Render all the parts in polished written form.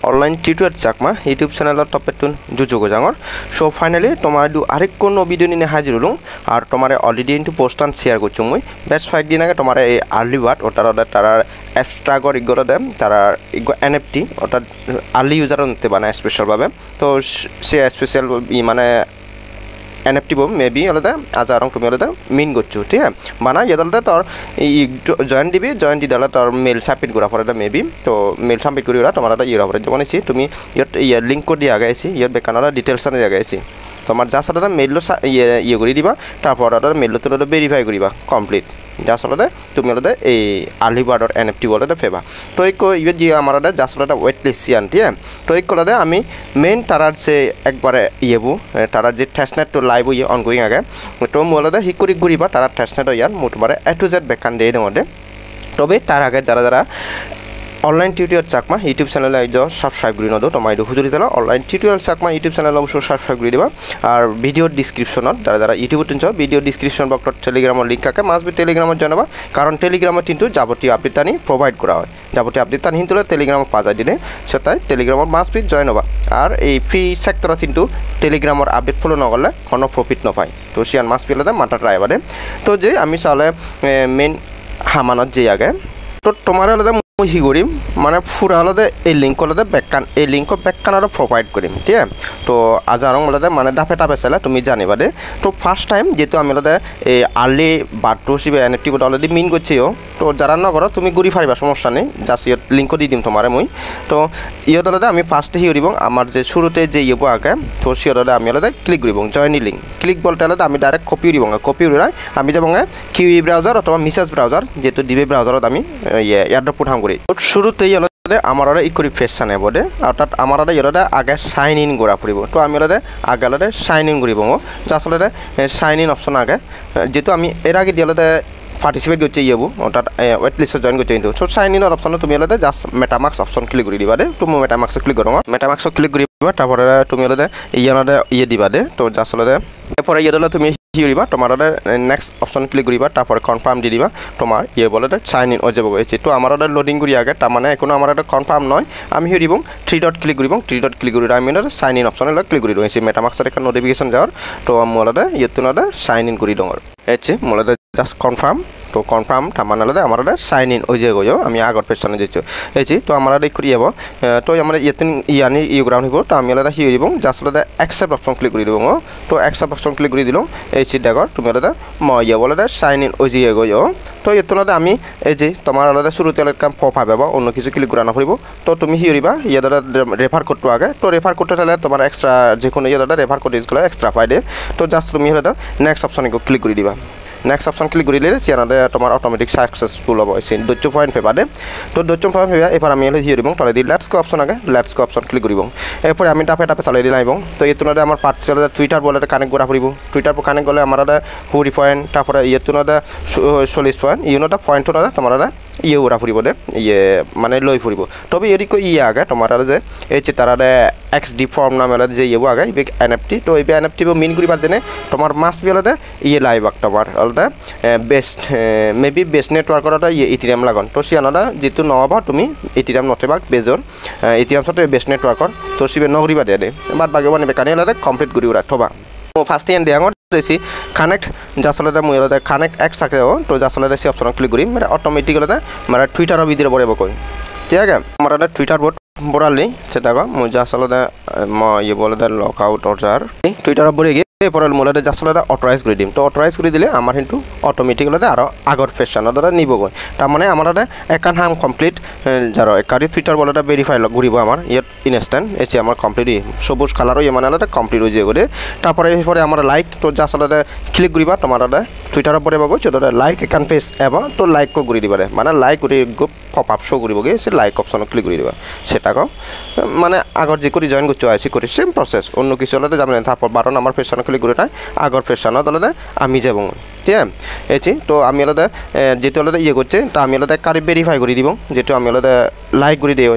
online tutor Chakma YouTube channel topetun jujugo jangor. So finally tomar du arek kono video ni hajir ulung ar tomare already into post and share gochung moi. Best 5 din age tomare ei early bird otar tarar extra gor igoro dem tarar igo NFT otar early user onte bana special babe. To se special I mane NFT bo maybe alada ajarong tumi alada min gochu ঠিক আছে বানা ইয়াদলতে তোর join দিলা তোর মেল submit করা পরে maybe তো মেল submit করি ওরা তোমার ইয়া পরে যেমন আছে তুমি ইয়া লিংক কোড দিয়া গাইছি ইয়া বেকানারা ডিটেইলস আনে জায়গাইছি তোমার যা সাথে মেল ইয়ে করে দিবা তারপর অর্ডার মেল তো ভেরিফাই করিবা কমপ্লিট যা আসলে তুমি অলরেডি এই আর্লি বার্ডর এনএফটি বলতে ফেবা তো এই ইবে যে আমার যা আসলে ওয়েট লিস্ট সিয়ান ঠিক আছে তো এই কলতে আমি মেইন তারার সে একবারে ইয়েবু তারার যে টেস্টনেট তো লাইভ ইয়ে অনগোয়িং আগে তো মোলতে হিকুরি ঘুরিবা তারার টেস্টনেট ইয়ান মো তোমার A to Z বেকান দিয়ে দেমতে তবে তার আগে যারা online tutorial Chakma YouTube channel আইজো সাবস্ক্রাইব করি নদো তোমাই দু হুজুরি দিলা online tutorial Chakma YouTube channel অবশ্য সাবস্ক্রাইব করি দিবা আর ভিডিও ডেসক্রিপশনত যারা YouTube টিনছ ভিডিও ডেসক্রিপশন বক্সত টেলিগ্রামের লিংক আছে মাস্ট বি টেলিগ্রামত জানাবা কারণ টেলিগ্রামত কিন্তু যাবতীয় আপডেট আনি প্রোভাইড করা হয় যাবতীয় আপডেট আনি কিন্তু টেলিগ্রামত পাওয়া দিলে সেটাই টেলিগ্রামত মাস্ট বি জয়েন হবা আর এই ফ্রি সেক্টর কিন্তু টেলিগ্রামের আপডেট ফলো নগলে কোনো প্রফিট নপায় তো সিয়ান মাস্ট বি লদা মাটা ট্রাই বাদে তো যে আমি চালে মেইন হামানত যে আগে তো তোমার লদা হি করিম মানে ফুরা হলদে এই লিংক হলদে ব্যাককান এই লিংক ব্যাককান আর প্রোভাইড করিম ঠিক আছে তো আজারং হলদে মানে দাফে টাপে চাইলে তুমি জানিবা দে তো ফার্স্ট টাইম যেহেতু আমি হলদে এই আর্লি বার্থডে হিসেবে এনএফটি বট অলরেডি মিন করছিও তো যারা নগর তুমি ঘুরি ফারিবা সমস্যা নেই জাস্ট ইয়ত লিংক দি দিম তোমারে মই তো ইয়ত হলদে আমি ফার্স্টে হি করিব আমার যে শুরুতে যে ইয়েব আগে তো সিয়ত হলদে আমি হলদে ক্লিক করিব জয়েন লিংক ক্লিক বলতে হলদে আমি ডাইরেক্ট কপি করিব কপি করাই আমি যাব কিউই ব্রাউজার অথবা মেসেজ ব্রাউজার যেহেতু দিবে ব্রাউজারত আমি এয়ারড্রপ পুঠাম করি শুরুতে আমার ইকুরি ফেস সানে বদে অর্থাৎ আমার ইয়ে আগে সাইন ইন করা পড়ব তো আমি আগে সাইন ইন করব আসলে সাইন ইন অপশন আগে যেহেতু আমি এর আগে দিয়ে পার্টিসিপেট করছে ইয়েবু অর্থাৎ ওয়েট লিস্টে জয়েন করছে কিন্তু সো সাইন ইনের অপশন তুমি জাস্ট মেটামাক্স অপশন ক্লিক করে দিবা দে তুমি মেটামাক্স ক্লিক করো মেটামাক্স ক্লিক করিবা তারপরে তুমি ইয়ে দিবা দে তো আসলে এরপরে ইয়ে তুমি হিরিবা তোমার নেক্সট অপশন ক্লিক করিবা তারপরে কনফার্ম দি দিবা তোমার ইয়ে বলে সাইন ইন হয়ে যাব গেছে তো আমার লোডিং করি আগে তার মানে এখনো আমার কনফার্ম নয় আমি হিরিব 3 ডট ক্লিক করিব 3 ডট ক্লিক করি আমি সাইন ইন অপশন ক্লিক করি দিয়েছি মেটামাক্সের একটা নোটিফিকেশন যাওয়ার তো মোলাদে ইয়েতুন সাইন ইন করি ডর এছে মোলাদে জাস্ট কনফার্ম তো কনফার্ম তামানালে আমার সাইন ইন ওই যে গো আমি আগর পেছনে যেছো এছি তো আমরা করি যাব তো আমরা ইয়েতুন ইয়ানি ইউগ্রাউন্ড হইব তো আমি আলাদা হি হইব জাস্ট আলাদা অ্যাকসেপ্ট অপশন ক্লিক করে দিব তো অ্যাকসেপ্ট অপশন ক্লিক করে দিলাম এছি দেখো তুমি আলাদা ইয়ে বলে সাইন ইন ওই যে গো তো ইয়েতুনতে আমি এই যে তোমার আলাদা শুরুতে কাম পপ হবে অন্য কিছু ক্লিক করে না পড়ব তো তুমি হি হইবা ইয়ে দাদা রেফার কোডটো আগে তো রেফার কোডটা তাহলে তোমার এক্সট্রা যে কোনো ইয়ে দাদা রেফার কোড ইউজ করে এক্সট্রা পাইদে তো জাস্ট তুমি আলাদা নেক্সট অপশনে ক্লিক করে দিবা নেক্সট অপশন ক্লিক করিলে চ্যানেলে তোমার অটোমেটিক সাকসেসফুল হব দৈত্য পয়েন্ট পেপারে তো দৈত্য পয়েন্ট পেপা এবার আমি হিয়ে দিব তলে দি লেটস গো অপশন আগে লেটস গো অপশন ক্লিক করিব এরপরে আমি টাপে তলে দি লাইব তো এই তুলনায় আমার পার্টিসিপেট টুইটার বলে কানেক্ট করা পড়ব টুইটার কানেক্ট করলে আমার 40 পয়েন্ট তারপরে ইয়ে তুলনায় 40 পয়েন্ট ইউনোটা পয়েন্ট তোমার ইয়ে ওরা ফুরিব দে ইয়ে মানে লই ফুরিব তবে এদিকে ইয়ে আগে তোমার যে এই যে তারা XD ফর্ম নামে যে ইয়ে আগে ইবে এনএফটি তো এই এনএফটি মিন করিবার জেনে তোমার মাস বিলতে ইয়ে লাইভ তোমার অলতে বেস্ট মেবি বেস্ট নেটওয়ার্কটা ইয়ে ইথিরিয়াম লাগন তো সিয়ানটা যেহেতু নহবা তুমি ইথিরিয়াম নথেবা বেজর ইথিরিয়াম সাথে বেস্ট নেটওয়ার্কর তো সিবে নগরিবা দে বাদ বাকি মানে বেকানি হলে কমপ্লিট করি ওরা থবা ফার্স্ট ইয়ান দেয়াঙর দেছি কানেক্ট যাসলে মই কানেক্ট এক্স থাকে তো যাসলে দেছি অপশন ক্লিক করি মানে অটোমেটিক হলে মানে টুইটার ভিতরে বড় কই ঠিক আছে আমার টুইটার বোর্ড বড়ালি সেটা মই যাসলে ইয়ে বলে লক আউট অর্ডার টুইটার বড়ে গিয়ে এরপরে মোলাতে যাসলে অথরাইজ করে দিম তো অথরাইজ করে দিলে আমার কিন্তু অটোমেটিক হলে আরো আগর ফেশনৰ দ্বারা নিব গৈ তার মানে আমার একান হাম কমপ্লিট যারা একারি টুইটার বলটা ভেরিফাই ঘুরিব আমার ইয়াত ইনস্ট্যান্ট এসে আমার কমপ্লিট সবুজ কালারও ইয়ে মানে কমপ্লিট হয়ে যায় তারপরে এরপরে আমার লাইক তো যাসলে ক্লিক করিবা তোমার টুইটারের পরে পাবো সেটা লাইক একান পেজ এব তো লাইক ঘুরি দিবা মানে লাইক ঘুরি পপ আপ শো করবগে সে লাইক অপশন ক্লিক করে দিবা সেটা মানে আগর যে করে জয়েন করছো আইসি করি সেম প্রসেস অন্য কিছু হলে যাবেন তারপর 12 নম্বর ফেশন ক্লিক করে আগর ফেশনত হলে আমি যাব ঠিক আছে এছি তো আমি হলে যেহেতু হলে ইয়ে করছে তা আমি হলে কারি ভেরিফাই করে দিব যেহেতু আমি হলে লাইক করে দিই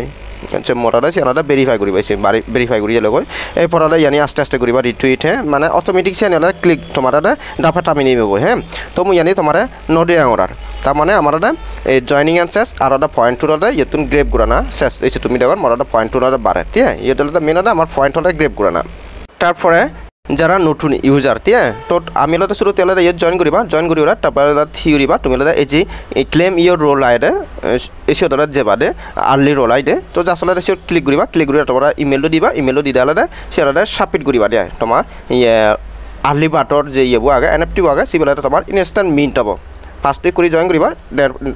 মরাদা সিয়ানাদা ভেরিফাই করিবা এসে ভেরিফাই করিয়া লগৈ এই পরাদা ইয়ানি আস্তে আস্তে করিবা রিটুইট হে মানে অটোমেটিক সিয়ানাদা ক্লিক তোমার ডাফা টামি নিব হ্যাঁ তো মুই ইয়ানি তোমার নদে আঙরার তার মানে আমার এই জয়নিং এন্ড শেষ আর পয়েন্ট টু ইয়তুন গ্রেপ গুড়ানা শেষ এসে তুমি দেখো মরা পয়েন্ট টু বাড়ে ঠিক আছে ইয়টা মেন আমার পয়েন্ট গ্রেপ গুড়ানা তারপরে যারা নতুন ইউজার ঠিক আছে তো আমি শুরু তেলে ইয়ে জয়েন করিবা তারপরে থিওরিবা তুমি এই যে ক্লেম ইয়র রোল আইডে এসে যে বাদে আর্লি রোল আইডে তো আসলে সে ক্লিক করিবা তোমার ইমেলটো দিবা ইমেলটো দি দিলে সে সাবমিট করিবা দিয়ে তোমার ইয়ে আর্লি বাটর যে ইয়ে আগে NFT আগে সিবেলা তোমার ইনস্ট্যান্ট মিন্ট হব ফার্স্ট করে জয়েন করিবা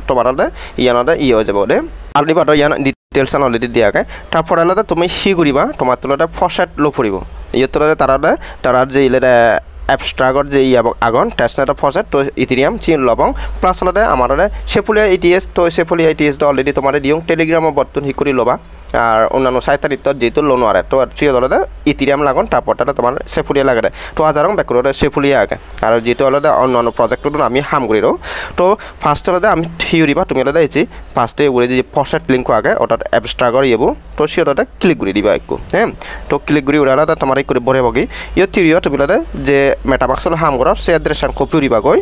তোমার ইয়ানদে ই হয়ে যাব দে আর্লি বাটর ইয়ান ডিটেলস অলরেডি দিয়াকে তারপরে আলাদা তুমি সি করিবা তোমার তোলা ফসেট লো পড়ব ইয়ে তোলা তারা যে ইলে অ্যাবস্ট্রাক্টর যে আগন টেস্টনেট ফসেট তো ইথেরিয়াম চিন লবং প্লাস আলাদা আমার সেফুলিয়া ATS তো সেফুলিয়া ATS অলরেডি তোমার দিও টেলিগ্রামও বর্তন হি করে লবা আর অন্যান্য সাইতারিত যেহেতু লোন আরে তো চিও দলে ইথেরিয়াম লাগুন তারপরটা তোমার সেফুলিয়া লাগে তো হাজারং ব্যাকরোডে সেফুলিয়া আগে আর যেহেতু আলাদা অন্যান্য প্রজেক্টটো আমি হাম করি তো ফার্স্ট আলাদা আমি থিওরিবা তুমি আলাদা এসি ফার্স্টে উড়ে যে ফসেট লিঙ্ক আগে ওটা অ্যাবস্ট্রাক্টর ইয়েবো তো সেটা ক্লিক করে দিবা একটু হ্যাঁ তো ক্লিক করে উড়ে আলাদা তোমার করে বরে বগি ইয়ে থিওরিও তুমি আলাদা যে মেটামাক্সল হাম করার সে অ্যাড্রেসান কপি উড়িবা গই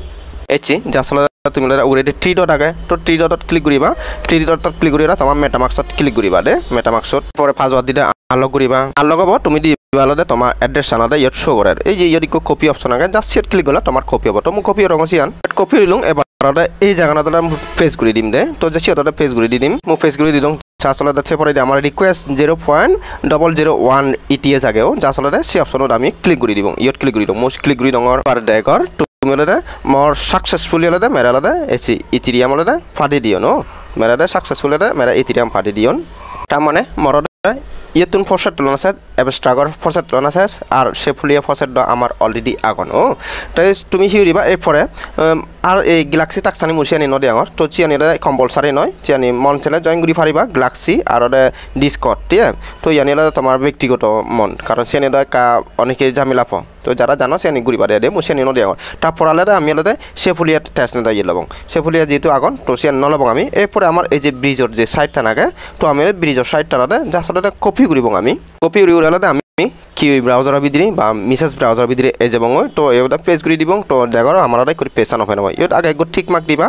এচি যাসলে তুমি উড়ে থ্রি ডট আগে তো থ্রি ডটত ক্লিক করিবা থ্রি ডটত ক্লিক করিবা তোমার মেটামাক্সত ক্লিক করিবা দে মেটামাক্সত পরে পাসওয়ার্ড দিলে আনলক করিবা আনলক হব তুমি দিবা আলাদা তোমার অ্যাড্রেস আনাদা ইয়ত শো করে এই যে ইয়দিক কপি অপশন আগে জাস্ট সেট ক্লিক করলে তোমার কপি হব তো মু কপি রঙসিয়ান কপি দিলুং এবার এই জায়গাটা ফেস করে দিম দে তো যে সেটা ফেস করে দিম মু ফেস করে দিলুং আসলে পরে আমার রিকোয়েস্ট 0.001 ETS আগেও যা আসলে সে অপশনত আমি ক্লিক করে দিব ইয়ত ক্লিক করে দিম মোস্ট ক্লিক করে ডঙর পার ডেকর তুমি আলাদা মোর সাকসেসফুলি আলাদা মেরা আলাদা এসি ইথেরিয়াম আলাদা ফাটি দিও নো মেরা সাকসেসফুল আলাদা মেরা ইথেরিয়াম ফাটি দিওন তার মানে মোর ইয়তুন ফসেট লোন আছে অ্যাবস্ট্রাক্টর ফসেট লোন আছে আর সেফুলিয়া ফসেট আমার অলরেডি আগন ও তাই তুমি হিউরিবা এরপরে আর এই গ্যালাক্সি টাকসানি মুছিয়ানি নদী আমার তো চিয়ানি কম্পালসারি নয় চিয়ানি মন চ্যানেল জয়েন করি পারিবা গ্যালাক্সি আর ডিসকর্ড ঠিক আছে তো ইয়ানি তোমার ব্যক্তিগত মন কারণ চিয়ানি অনেকে ঝামেলা পাও তো যারা জানো চিয়ানি ঘুরি পারে দে মুছিয়ানি নদী আমার তারপর আলাদা আমি আলাদা সেফুলিয়া টেস্টনেট ইয়ে লবং সেফুলিয়া যেহেতু আগন তো চিয়ানি নলবং আমি এরপরে আমার এই যে ব্রিজর যে সাইডটা নাগে তো আমি ব্রিজর সাইডটা নাদে যা আসলে কপি করিব আমি কপি করি আলাদা আমি কি ব্রাউজার ভিতরে বা মিসেস ব্রাউজার ভিতরে এই যাব তো এটা পেজ করে দিব তো দেখো আমার করে পেজ আন হয় না ইয়ত আগে একবার ঠিক মার্ক দিবা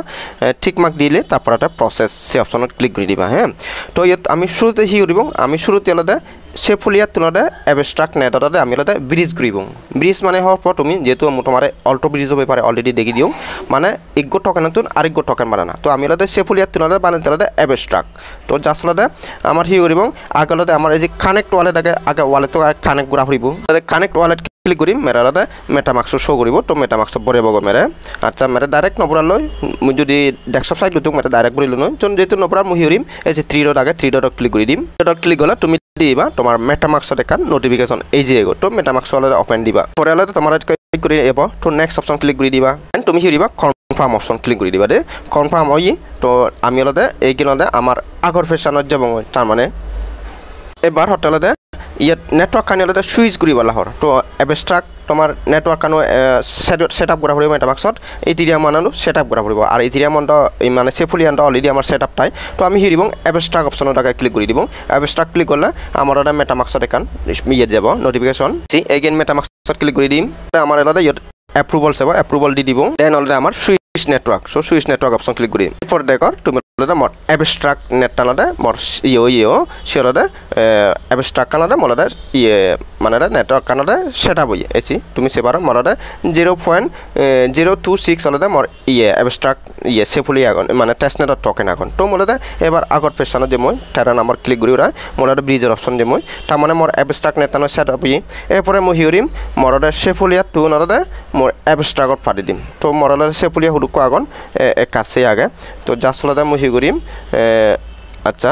ঠিক মার্ক দিলে তারপর একটা প্রসেস সে অপশনত ক্লিক করে দিবা হ্যাঁ তো ইয়ত আমি শুরুতে হি দিব আমি শুরুতে আলাদা সেফুলিয়া তুলনাতে অ্যাবস্ট্রাক্ট নেটতে আমি আলাদা ব্রিজ করিব ব্রিজ মানে হওয়ার পর তুমি যেহেতু তোমার অল্টো ব্রিজ হয়ে পারে অলরেডি দেখি দিও মানে একগো টকেন আরেকগো টকেন বানানা তো আমি আলাদা সেফুলিয়া তুলনাতে বানাতে আলাদা অ্যাবস্ট্রাক্ট তো জাস্ট আলাদা আমার হি করিব আগে আলাদা আমার এই যে কানেক্ট ওয়ালেট আগে ওয়ালেট তো কানেক্ট করা ফুরিব কানেক্ট ওয়ালেট ক্লিক করি মেরা আলাদা মেটামাক্স শো করব তো মেটামাক্স বরে বগ মেরে আচ্ছা মেরে ডাইরেক্ট নপরালৈ মুই যদি ডেস্কটপ সাইড লুতুক মেরে ডাইরেক্ট বরিল নয় জন যেহেতু নপরা মুই হিরিম এই যে থ্রি ডট আগে থ্রি ডট ক্লিক করে দিম ডট ক্লিক গলা তুমি দিবা তোমার মেটামাক্সত একান নোটিফিকেশন এই যে এগো তো মেটামাক্স আলাদা ওপেন দিবা পরে আলাদা তোমার ক্লিক করে এব তো নেক্সট অপশন ক্লিক করে দিবা এন্ড তুমি হিরিবা কনফার্ম অপশন ক্লিক করে দিবা দে কনফার্ম হই তো আমি আলাদা এই কিনতে আমার আগর ফেশনত যাব তার মানে এবার হোটেলতে ইয়াত নেটওয়ার্ক কানি আলাদা সুইচ করিব লাহর তো অ্যাবস্ট্রাক্ট তোমার নেটওয়ার্ক কানো সেট আপ করা পড়ব মেটামাক্সত ইথেরিয়াম আনানো সেট আপ করা পড়ব আর ইথেরিয়াম মানে সেফুলিয়ানটা অলরেডি আমার সেট আপ টাই তো আমি হিরিব অ্যাবস্ট্রাক্ট অপশনত আগে ক্লিক করে দিব অ্যাবস্ট্রাক্ট ক্লিক করলে আমার মেটামাক্সত একান ইয়ে যাব নোটিফিকেশন এগেইন মেটামাক্সত ক্লিক করে দিম আমার আলাদা ইয়ত অ্যাপ্রুভাল সেবা অ্যাপ্রুভাল দি দিব দেন অলরেডি আমার switch network so switch network option click করি এরপর দেখো তুমি মোর অ্যাবস্ট্রাক্ট নেটটা আলাদা মোর সে আলাদা অ্যাবস্ট্রাক্ট কানাডা মোলাদা ইয়ে মানে নেটওয়ার্ক কানাডা সেট আপ হয়ে এসি তুমি সেবার মোলাদা 0.026 আলাদা মোর ইয়ে অ্যাবস্ট্রাক্ট ইয়ে সেফুলি আগন মানে টেস্টনেটর টোকেন আগন তো মোলাদা এবার আগর পেছনে যে মই তেরা নাম্বার ক্লিক করি ওরা মোলাদা ব্রিজের অপশন যে মই তার মানে মোর অ্যাবস্ট্রাক্ট নেটানো সেট আপ হয়ে এরপরে মই হিউরিম মোরাদা সেফুলিয়া টু নালাদা মোর অ্যাবস্ট্রাক্টত ফাটি দিম তো মোরাদা সেফুলিয়া হুডুকো আগন কাছে আগে তো জাস্ট আলাদা মই করিম আচ্ছা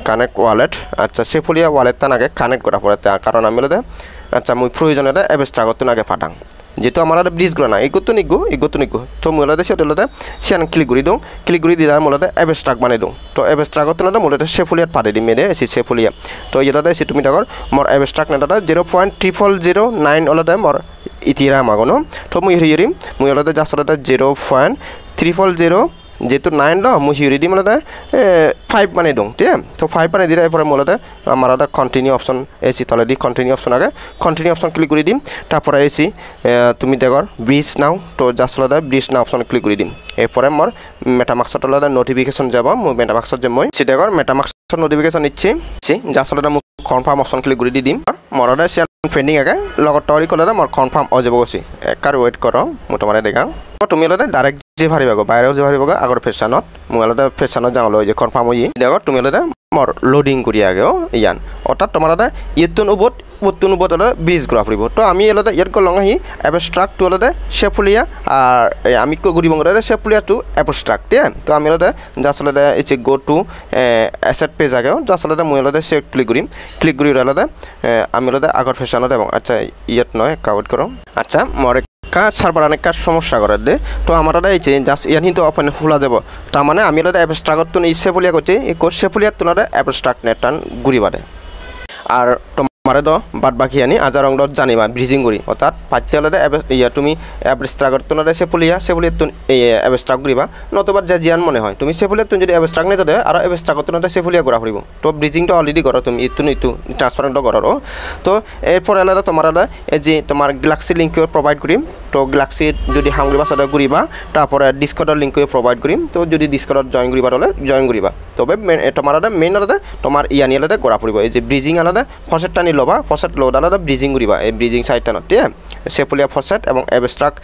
কানেক্ট ওয়ালেট আচ্ছা সেফুলিয়া ওয়ালেট তান আগে কানেক্ট করা পড়ে কারণ আমি আলাদা আচ্ছা মই প্রয়োজনে অ্যাবস্ট্রাক্টত আগে ফাটাং যেহেতু আমার ব্রিজ করা না এগোতো নিগো তো মোলাদা সেটা সিয়ান ক্লিক করে দিও ক্লিক করে দিলে মোলাদা অ্যাবস্ট্রাক্ট বানাই দিও তো অ্যাবস্ট্রাক্টত না মোলাদা সেফুলিয়াত পাঠাই দিম মেরে এসে সেফুলিয়া তো এটাতে এসে তুমি দেখো মোর অ্যাবস্ট্রাক্ট নেটাটা 0.0009 ওলাদা মোর ইথেরিয়াম আগনো তো মুই হিরিম মুই ওলাদা জাস্ট ওলাদা 0.0009 যেহেতু 9 দ মই হিউরি দি মানে 5 মানে দং ঠিক আছে তো 5 মানে দিলে পরে মূলত আমার কন্টিনিউ অপশন এসি তলে দি কন্টিনিউ অপশন আগে কন্টিনিউ অপশন ক্লিক করে দিম তারপরে এসি তুমি দেখো ব্রিজ নাও তো জাস্ট লদা ব্রিজ নাও অপশন ক্লিক করে দিম এরপরে মোর মেটামাক্সত লদা নোটিফিকেশন যাব মই মেটামাক্সত যে মই সি দেখো মেটামাক্সত নোটিফিকেশন ইচ্ছি জাস্ট লদা মই কনফার্ম অপশন ক্লিক করে দিম মরদা শেয়ার ফ্রেন্ডিং আগে লগত টরি কলে মোর কনফার্ম অ যাব গছি একার ওয়েট করো মই তোমারে দেখাও তুমি লদা ডাইরেক্ট যে ভারিবাগো বাইরেও যে ভারিবাগো আগর ফেশনত মোবাইলতে ফেশনত যাও লই যে কনফার্ম হই দেখো তুমি লদা মোর লোডিং করি আগেও ইয়ান অর্থাৎ তোমার ইয়েতুন উবত বতুন উবত ব্রিজ ঘুরা ফুরিব তো আমি এলদা ইয়াত গলং আহি অ্যাবস্ট্রাক্ট টু এলদা শেফুলিয়া আর আমি ঘুরি বঙ্গরে শেফুলিয়া টু অ্যাবস্ট্রাক্ট ঠিক তো আমি এলদা জাস্ট এলদা it's go to asset page আগেও জাস্ট এলদা মই এলদা সে ক্লিক করি এলদা আমি এলদা আগর ফেশনত এবং আচ্ছা ইয়াত নয় কাউট করো আচ্ছা মোর কাজ সার্ভার অনেক কাজ সমস্যা করে দে তো আমার এই যে জাস্ট ইয়ান কিন্তু ওপেন খোলা যাব তার মানে আমি এলদা অ্যাবস্ট্রাক্ট তো ইচ্ছে বলিয়া করছি এই কোর্স শেফুলিয়া তো অ্যাবস্ট্রাক্ট নেটান ঘুরি বাদে আর তোমারে তো বাদ বাকি আনি আজার রং জানিবা ব্রিজিং করি অর্থাৎ পাইতে হলে ইয়া তুমি অ্যাবস্ট্রাক্ট তো সেফুলিয়া তো এই অ্যাবস্ট্রাক্ট করিবা নতুবা যে জিয়ান মনে হয় তুমি সেফুলিয়া তুমি যদি অ্যাবস্ট্রাক্ট নেই তাহলে আর অ্যাবস্ট্রাক্ট তো সেফুলিয়া করা ফুরিব তো ব্রিজিংটা অলরেডি করো তুমি ইটু ট্রান্সপারেন্ট করো তো এরপর আলাদা তোমার আলাদা এই যে তোমার গ্যালাক্সি লিঙ্ক প্রোভাইড করিম তো গ্যালাক্সি যদি হাঙ্গুরিবা সাথে ঘুরিবা তারপরে ডিসকর্ডর লিঙ্ক প্রোভাইড করিম তো যদি ডিসকর্ডর জয়েন করিবার হলে জয়েন করিবা তবে তোমার আলাদা মেইন আলাদা তোমার ইয়ানি আলাদা করা ফুরিব এই যে ব্রিজিং আলাদা ফসেট টানি লবা ফসেট লোড আলাদা ব্রিজিং করিবা এই ব্রিজিং সাইডটা ঠিক আছে সেফুলিয়া ফসেট এবং অ্যাবস্ট্রাক্ট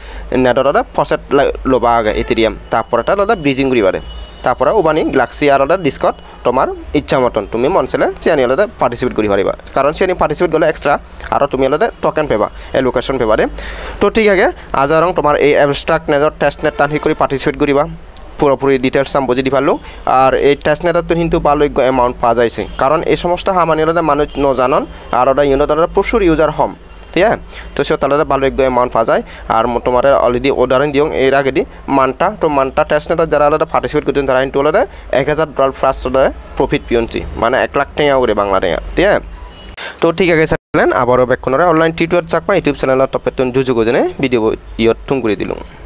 নেটর আলাদা ফসেট লবা আগে ইথেরিয়াম তারপরে আলাদা ব্রিজিং করিবারে তারপরে ওবানি গ্যালাক্সি আলাদা ডিসকর্ড তোমার ইচ্ছা মতন তুমি মন চলে চিয়ানি আলাদা পার্টিসিপেট করি পারিবা কারণ চিয়ানি পার্টিসিপেট গেলে এক্সট্রা আর তুমি আলাদা টোকেন পেবা এলোকেশন পেবা দে তো ঠিক আছে আজ আর তোমার এই অ্যাবস্ট্রাক্ট নেটর টেস্ট নেট টানি করে পার্টিসিপেট করিবা পুরোপুরি ডিটেলস আমি বুঝে দি পারলো আর এই টেস্ট নেটত কিন্তু ভালো এমাউন্ট পাওয়া যাইছে কারণ এই সমস্ত হামানি মানুষ নজানন আর ইউনিট প্রচুর ইউজার হম ঠিক আছে তো সে তাহলে ভালো এমাউন্ট পাওয়া যায় আর তোমার অলরেডি উদাহরণ দিও এর আগে দি মানটা টেস্ট নেটত যারা আলাদা পার্টিসিপেট করছেন তারা কিন্তু আলাদা $1000 প্লাস প্রফিট পিয়নছি মানে 1 লাখ টাকা করে বাংলা টাকা ঠিক আছে তো ঠিক আছে আবারও back online tutorial Chakma YouTube চ্যানেলের টপের জুজু গজনে ভিডিও ইয়ত থুম করে দিলাম